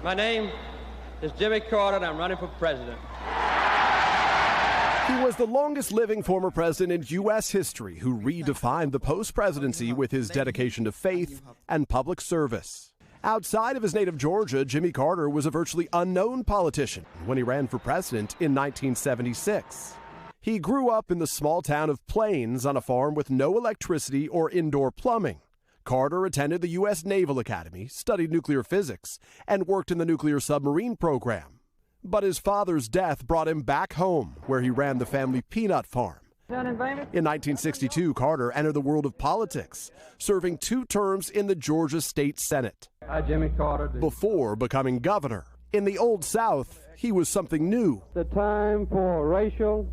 My name is Jimmy Carter, and I'm running for president. He was the longest-living former president in U.S. history who redefined the post-presidency with his dedication to faith and public service. Outside of his native Georgia, Jimmy Carter was a virtually unknown politician when he ran for president in 1976. He grew up in the small town of Plains on a farm with no electricity or indoor plumbing. Carter attended the U.S. Naval Academy, studied nuclear physics, and worked in the nuclear submarine program. But his father's death brought him back home, where he ran the family peanut farm. In 1962, Carter entered the world of politics, serving 2 terms in the Georgia State Senate. Jimmy Carter. Before becoming governor. In the Old South, he was something new. The time for racial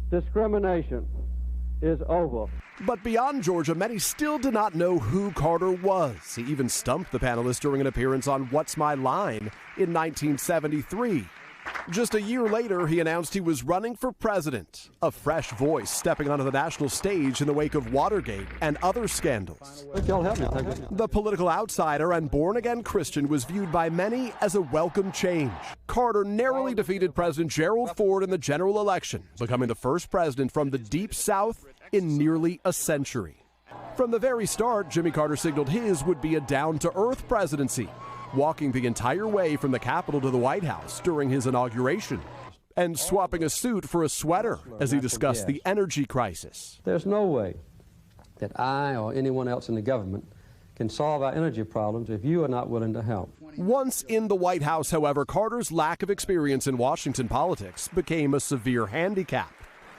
discrimination is over. But beyond Georgia, many still did not know who Carter was. He even stumped the panelists during an appearance on What's My Line in 1973. Just a year later, he announced he was running for president, a fresh voice stepping onto the national stage in the wake of Watergate and other scandals. The political outsider and born-again Christian was viewed by many as a welcome change. Carter narrowly defeated President Gerald Ford in the general election, becoming the first president from the Deep South in nearly a century. From the very start, Jimmy Carter signaled his would be a down-to-earth presidency, walking the entire way from the Capitol to the White House during his inauguration, and swapping a suit for a sweater as he discussed the energy crisis. There's no way that I or anyone else in the government can solve our energy problems if you are not willing to help. Once in the White House, however, Carter's lack of experience in Washington politics became a severe handicap.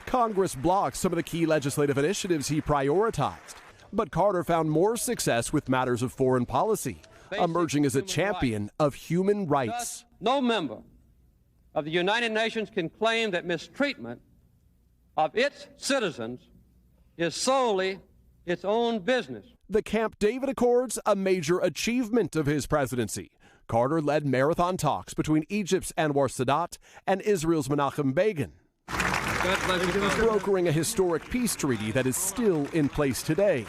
Congress blocked some of the key legislative initiatives he prioritized, but Carter found more success with matters of foreign policy, emerging as a champion of human rights. No member of the United Nations can claim that mistreatment of its citizens is solely its own business. The Camp David Accords, a major achievement of his presidency. Carter led marathon talks between Egypt's Anwar Sadat and Israel's Menachem Begin, brokering a historic peace treaty that is still in place today.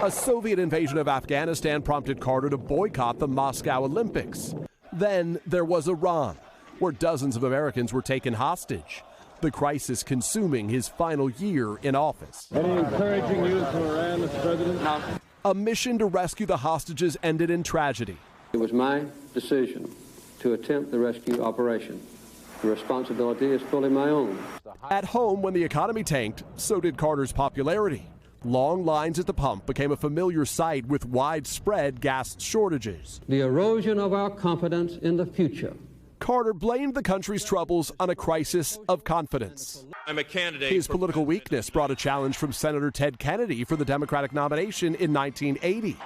A Soviet invasion of Afghanistan prompted Carter to boycott the Moscow Olympics. Then there was Iran, where dozens of Americans were taken hostage, the crisis consuming his final year in office. Any encouraging news from Iran, Mr. President? No. A mission to rescue the hostages ended in tragedy. It was my decision to attempt the rescue operation. The responsibility is fully my own. At home, when the economy tanked, so did Carter's popularity. Long lines at the pump became a familiar sight with widespread gas shortages. The erosion of our confidence in the future. Carter blamed the country's troubles on a crisis of confidence. I'm a candidate. His political weakness brought a challenge from Senator Ted Kennedy for the Democratic nomination in 1980.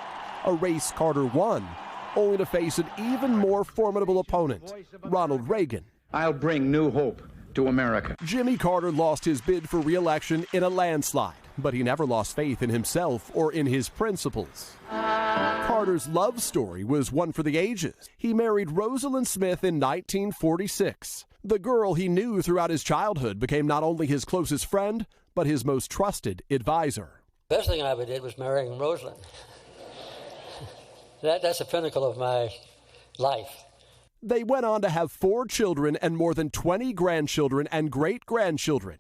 A race Carter won, only to face an even more formidable opponent, Ronald Reagan. I'll bring new hope to America. Jimmy Carter lost his bid for re-election in a landslide, but he never lost faith in himself or in his principles. Carter's love story was one for the ages. He married Rosalind Smith in 1946. The girl he knew throughout his childhood became not only his closest friend, but his most trusted advisor. The best thing I ever did was marrying Rosalind. That's the pinnacle of my life. They went on to have 4 children and more than 20 grandchildren and great-grandchildren.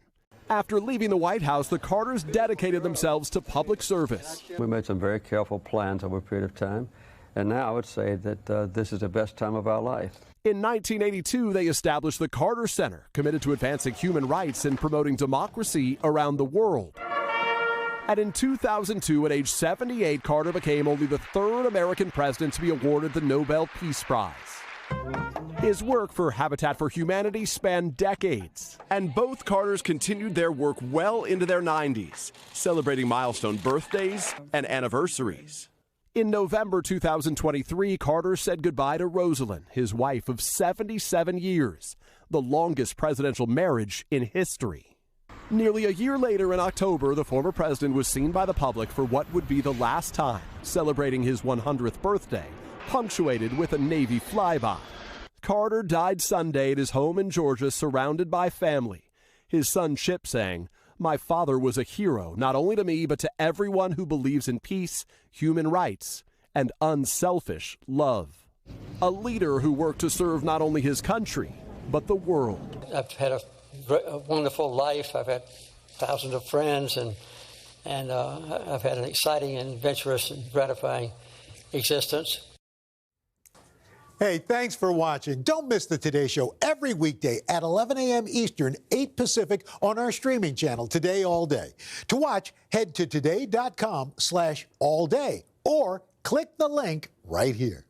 After leaving the White House, the Carters dedicated themselves to public service. We made some very careful plans over a period of time, and now I would say that this is the best time of our life. In 1982, they established the Carter Center, committed to advancing human rights and promoting democracy around the world. And in 2002, at age 78, Carter became only the 3rd American president to be awarded the Nobel Peace Prize. His work for Habitat for Humanity spanned decades, and both Carters continued their work well into their 90s, celebrating milestone birthdays and anniversaries. In November 2023, Carter said goodbye to Rosalind, his wife of 77 years, the longest presidential marriage in history. Nearly a year later in October, the former president was seen by the public for what would be the last time, celebrating his 100th birthday, punctuated with a Navy flyby. Carter died Sunday at his home in Georgia, surrounded by family. His son Chip saying, "My father was a hero, not only to me, but to everyone who believes in peace, human rights, and unselfish love." A leader who worked to serve not only his country, but the world. I've had a wonderful life. I've had thousands of friends, and I've had an exciting and adventurous and gratifying existence. Hey, thanks for watching. Don't miss the Today Show every weekday at 11 a.m. Eastern, 8 Pacific on our streaming channel, Today All Day. To watch, head to today.com/allday or click the link right here.